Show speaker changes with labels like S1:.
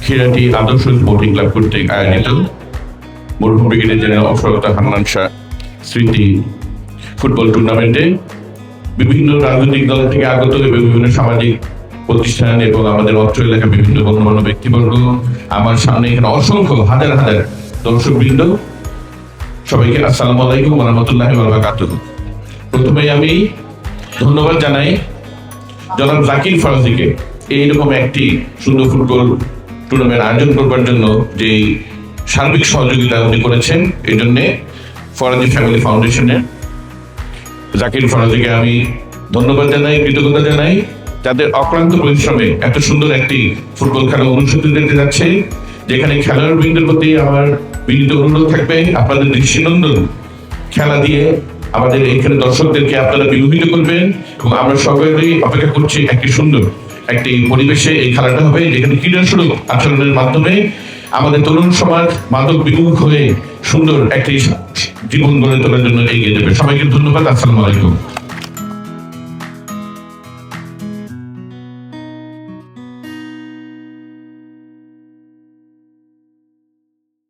S1: খিরাটি আদর্শ sporting club কর্তৃক আয়োজিত মরহুম ব্রিগেডিয়ার জেনারেল অফরতা হান্নান শাহ স্মৃতি ফুটবল টুর্নামেন্টে বিভিন্ন রাজনৈতিক দল থেকে আগত এবং বিভিন্ন সামাজিক প্রতিষ্ঠান এবং আমাদের অত্র এলাকার বিভিন্ন গণ্যমান্য ব্যক্তিবর্গ, আমার সামনে এখানে অসংখ্য হাজার হাজার দর্শকবৃন্দ, সবাইকে আসসালামু আলাইকুম ওয়া রাহমাতুল্লাহি ওয়া বারাকাতুহু। প্রথমে আমি ধন্যবাদ জানাই জনাব জাকির ফরাজিকে এইরকম একটি সুন্দর ফুটবল টুর্নামেন্ট আয়োজন করবার জন্য যে সার্বিক সহযোগিতা উনি করেছেন, এই জন্যে ফরাজি ফ্যামিলি ফাউন্ডেশনের জাকির ফরাজিকে আমি ধন্যবাদ জানাই, কৃতজ্ঞতা জানাই। তাদের অক্লান্ত পরিশ্রমে এত সুন্দর একটি ফুটবল খেলা অনুষ্ঠিত হতে যাচ্ছে, যেখানে খেলোয়াড়বৃন্দের প্রতি আমার বিনীত অনুরোধ থাকবে আপনাদের দৃষ্টিনন্দন খেলা দিয়ে আমাদের এখানে দর্শকদেরকে আপনারা বিমোহিত করবেন এবং আমরা সকলেই অপেক্ষা করছি একটি সুন্দর একটি পরিবেশে এই খেলাটা হবে, যেখানে ক্রীড়াসুলভ আচরণের মাধ্যমে আমাদের তরুণ সমাজ মাদক বিমুখ হয়ে সুন্দর একটি জীবন গড়ে তোলার জন্য এগিয়ে যাবে। সবাইকে ধন্যবাদ। আসসালামু আলাইকুম।